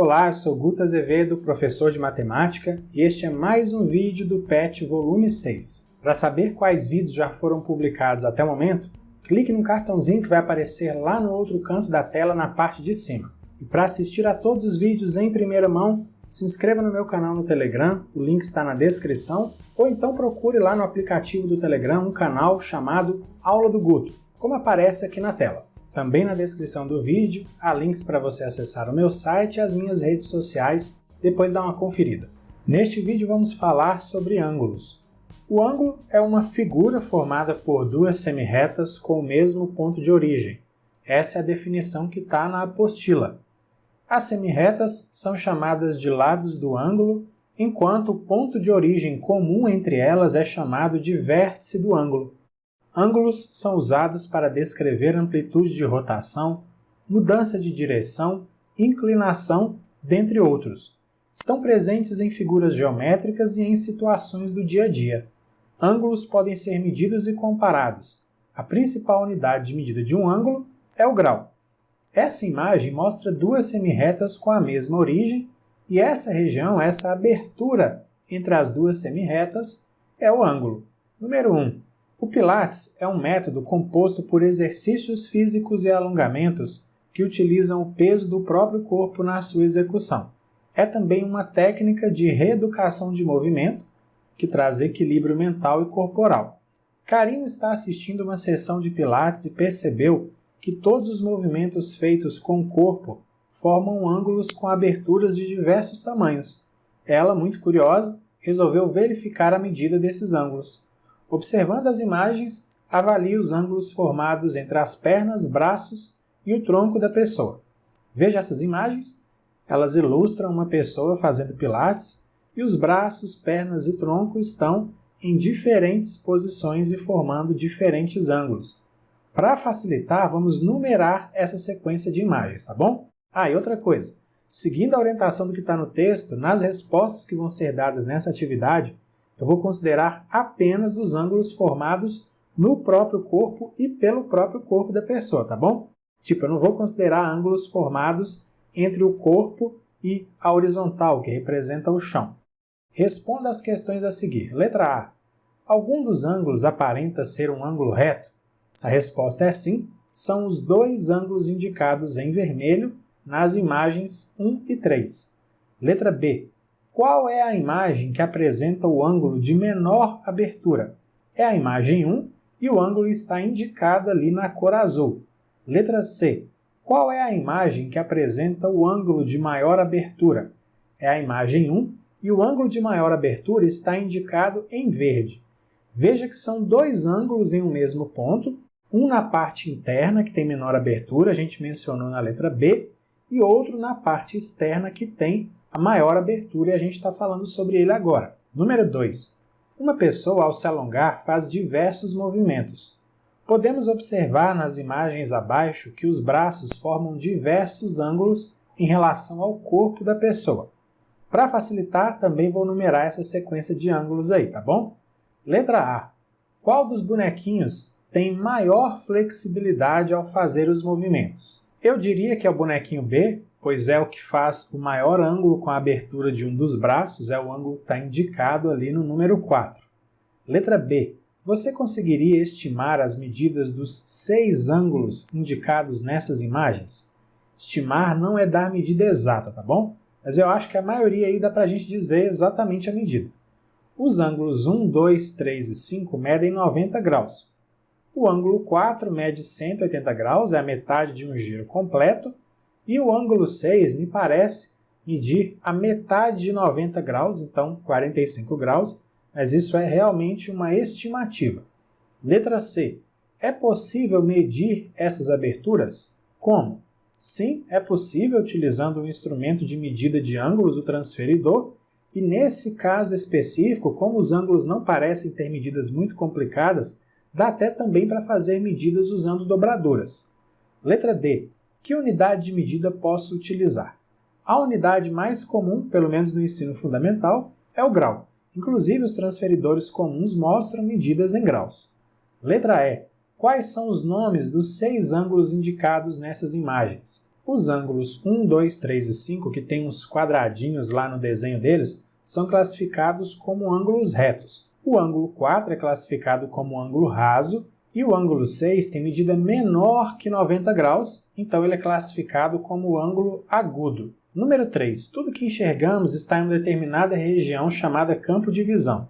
Olá, eu sou Guto Azevedo, professor de matemática, e este é mais um vídeo do PET volume 6. Para saber quais vídeos já foram publicados até o momento, clique no cartãozinho que vai aparecer lá no outro canto da tela na parte de cima. E para assistir a todos os vídeos em primeira mão, se inscreva no meu canal no Telegram, o link está na descrição, ou então procure lá no aplicativo do Telegram um canal chamado Aula do Guto, como aparece aqui na tela. Também na descrição do vídeo há links para você acessar o meu site e as minhas redes sociais, depois dá uma conferida. Neste vídeo vamos falar sobre ângulos. O ângulo é uma figura formada por duas semirretas com o mesmo ponto de origem. Essa é a definição que está na apostila. As semirretas são chamadas de lados do ângulo, enquanto o ponto de origem comum entre elas é chamado de vértice do ângulo. Ângulos são usados para descrever amplitude de rotação, mudança de direção, inclinação, dentre outros. Estão presentes em figuras geométricas e em situações do dia a dia. Ângulos podem ser medidos e comparados. A principal unidade de medida de um ângulo é o grau. Essa imagem mostra duas semirretas com a mesma origem e essa região, essa abertura entre as duas semirretas, é o ângulo. Número 1. O Pilates é um método composto por exercícios físicos e alongamentos que utilizam o peso do próprio corpo na sua execução. É também uma técnica de reeducação de movimento que traz equilíbrio mental e corporal. Karina está assistindo uma sessão de Pilates e percebeu que todos os movimentos feitos com o corpo formam ângulos com aberturas de diversos tamanhos. Ela, muito curiosa, resolveu verificar a medida desses ângulos. Observando as imagens, avalie os ângulos formados entre as pernas, braços e o tronco da pessoa. Veja essas imagens. Elas ilustram uma pessoa fazendo pilates e os braços, pernas e tronco estão em diferentes posições e formando diferentes ângulos. Para facilitar, vamos numerar essa sequência de imagens, tá bom? E outra coisa. Seguindo a orientação do que está no texto, nas respostas que vão ser dadas nessa atividade, eu vou considerar apenas os ângulos formados no próprio corpo e pelo próprio corpo da pessoa, tá bom? Tipo, eu não vou considerar ângulos formados entre o corpo e a horizontal, que representa o chão. Responda às questões a seguir. Letra A. Algum dos ângulos aparenta ser um ângulo reto? A resposta é sim. São os dois ângulos indicados em vermelho nas imagens 1 e 3. Letra B. Qual é a imagem que apresenta o ângulo de menor abertura? É a imagem 1 e o ângulo está indicado ali na cor azul. Letra C. Qual é a imagem que apresenta o ângulo de maior abertura? É a imagem 1 e o ângulo de maior abertura está indicado em verde. Veja que são dois ângulos em um mesmo ponto, um na parte interna, que tem menor abertura, a gente mencionou na letra B, e outro na parte externa, que tem a maior abertura, e a gente está falando sobre ele agora. Número 2. Uma pessoa, ao se alongar, faz diversos movimentos. Podemos observar nas imagens abaixo que os braços formam diversos ângulos em relação ao corpo da pessoa. Para facilitar, também vou numerar essa sequência de ângulos aí, tá bom? Letra A. Qual dos bonequinhos tem maior flexibilidade ao fazer os movimentos? Eu diria que é o bonequinho B, pois é o que faz o maior ângulo com a abertura de um dos braços, é o ângulo que está indicado ali no número 4. Letra B. Você conseguiria estimar as medidas dos 6 ângulos indicados nessas imagens? Estimar não é dar medida exata, tá bom? Mas eu acho que a maioria aí dá para a gente dizer exatamente a medida. Os ângulos 1, 2, 3 e 5 medem 90 graus. O ângulo 4 mede 180 graus, é a metade de um giro completo, e o ângulo 6 me parece medir a metade de 90 graus, então 45 graus, mas isso é realmente uma estimativa. Letra C. É possível medir essas aberturas? Como? Sim, é possível utilizando o instrumento de medida de ângulos, o transferidor, e nesse caso específico, como os ângulos não parecem ter medidas muito complicadas, dá até também para fazer medidas usando dobraduras. Letra D. Que unidade de medida posso utilizar? A unidade mais comum, pelo menos no ensino fundamental, é o grau. Inclusive, os transferidores comuns mostram medidas em graus. Letra E. Quais são os nomes dos 6 ângulos indicados nessas imagens? Os ângulos 1, 2, 3 e 5, que tem uns quadradinhos lá no desenho deles, são classificados como ângulos retos. O ângulo 4 é classificado como ângulo raso e o ângulo 6 tem medida menor que 90 graus, então ele é classificado como ângulo agudo. Número 3. Tudo que enxergamos está em uma determinada região chamada campo de visão.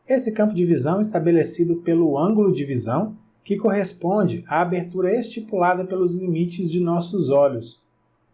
Esse campo de visão é estabelecido pelo ângulo de visão, que corresponde à abertura estipulada pelos limites de nossos olhos.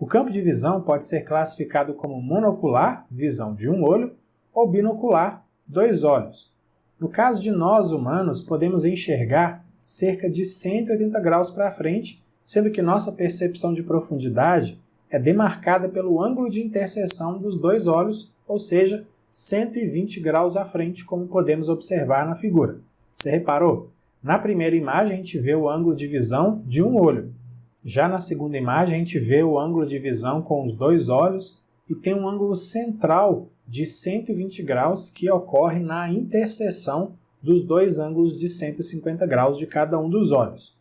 O campo de visão pode ser classificado como monocular, visão de um olho, ou binocular, 2 olhos. No caso de nós humanos, podemos enxergar cerca de 180 graus para frente, sendo que nossa percepção de profundidade é demarcada pelo ângulo de interseção dos 2 olhos, ou seja, 120 graus à frente, como podemos observar na figura. Você reparou? Na primeira imagem, a gente vê o ângulo de visão de um olho. Já na segunda imagem, a gente vê o ângulo de visão com os 2 olhos e tem um ângulo central de 120 graus que ocorre na interseção dos 2 ângulos de 150 graus de cada um dos olhos.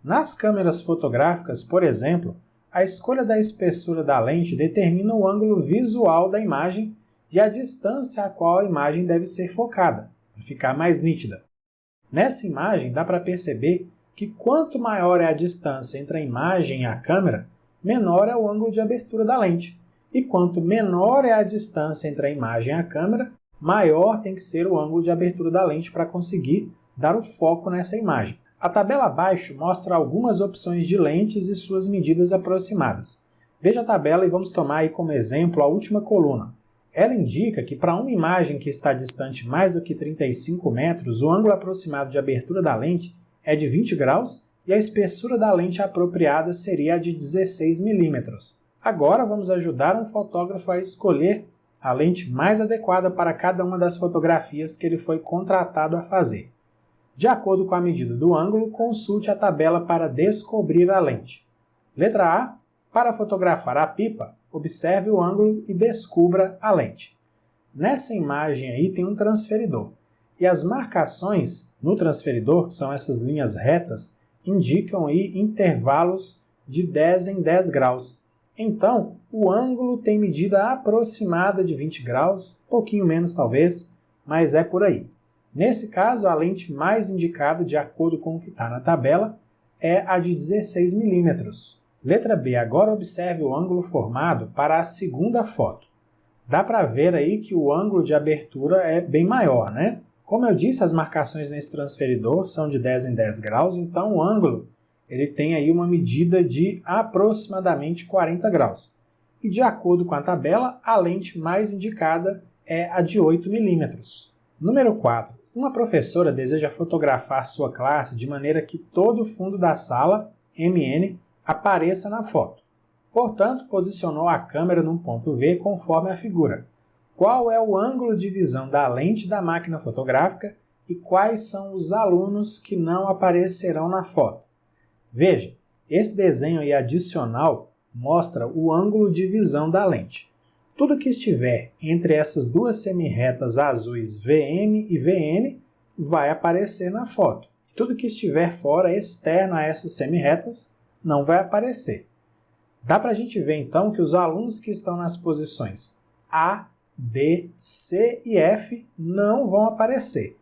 Nas câmeras fotográficas, por exemplo, a escolha da espessura da lente determina o ângulo visual da imagem e a distância a qual a imagem deve ser focada, para ficar mais nítida. Nessa imagem dá para perceber que quanto maior é a distância entre a imagem e a câmera, menor é o ângulo de abertura da lente. E quanto menor é a distância entre a imagem e a câmera, maior tem que ser o ângulo de abertura da lente para conseguir dar o foco nessa imagem. A tabela abaixo mostra algumas opções de lentes e suas medidas aproximadas. Veja a tabela e vamos tomar aí como exemplo a última coluna. Ela indica que para uma imagem que está distante mais do que 35 metros, o ângulo aproximado de abertura da lente é de 20 graus e a espessura da lente apropriada seria a de 16 milímetros. Agora vamos ajudar um fotógrafo a escolher a lente mais adequada para cada uma das fotografias que ele foi contratado a fazer. De acordo com a medida do ângulo, consulte a tabela para descobrir a lente. Letra A. Para fotografar a pipa, observe o ângulo e descubra a lente. Nessa imagem aí tem um transferidor. E as marcações no transferidor, que são essas linhas retas, indicam aí intervalos de 10 em 10 graus. Então, o ângulo tem medida aproximada de 20 graus, pouquinho menos talvez, mas é por aí. Nesse caso, a lente mais indicada, de acordo com o que está na tabela, é a de 16 milímetros. Letra B. Agora observe o ângulo formado para a segunda foto. Dá para ver aí que o ângulo de abertura é bem maior, né? Como eu disse, as marcações nesse transferidor são de 10 em 10 graus, então o ângulo ele tem aí uma medida de aproximadamente 40 graus. E de acordo com a tabela, a lente mais indicada é a de 8 milímetros. Número 4. Uma professora deseja fotografar sua classe de maneira que todo o fundo da sala, MN, apareça na foto. Portanto, posicionou a câmera num ponto V conforme a figura. Qual é o ângulo de visão da lente da máquina fotográfica e quais são os alunos que não aparecerão na foto? Veja, esse desenho aí adicional mostra o ângulo de visão da lente. Tudo que estiver entre essas duas semirretas azuis VM e VN vai aparecer na foto. E tudo que estiver fora, externo a essas semirretas, não vai aparecer. Dá para a gente ver então que os alunos que estão nas posições A, B, C e F não vão aparecer.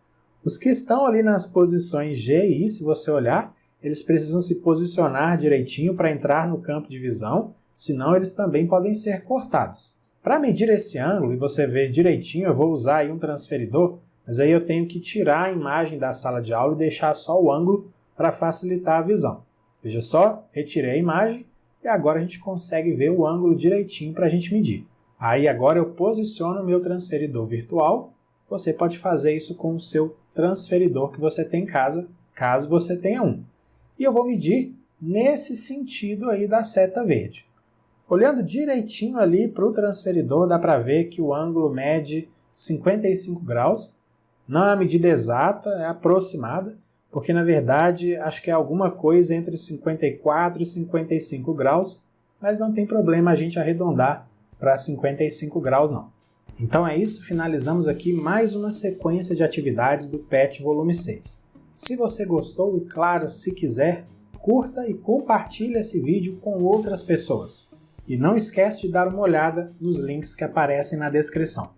Os que estão ali nas posições G e I, se você olhar, eles precisam se posicionar direitinho para entrar no campo de visão, senão eles também podem ser cortados. Para medir esse ângulo e você ver direitinho, eu vou usar aí um transferidor, mas aí eu tenho que tirar a imagem da sala de aula e deixar só o ângulo para facilitar a visão. Veja só, retirei a imagem e agora a gente consegue ver o ângulo direitinho para a gente medir. Aí agora eu posiciono o meu transferidor virtual. Você pode fazer isso com o seu transferidor que você tem em casa, caso você tenha um. E eu vou medir nesse sentido aí da seta verde. Olhando direitinho ali para o transferidor, dá para ver que o ângulo mede 55 graus. Não é a medida exata, é aproximada, porque na verdade acho que é alguma coisa entre 54 e 55 graus, mas não tem problema a gente arredondar para 55 graus não. Então é isso, finalizamos aqui mais uma sequência de atividades do PET volume 6. Se você gostou e claro, se quiser, curta e compartilhe esse vídeo com outras pessoas. E não esquece de dar uma olhada nos links que aparecem na descrição.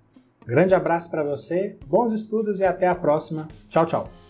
Grande abraço para você, bons estudos e até a próxima. Tchau, tchau!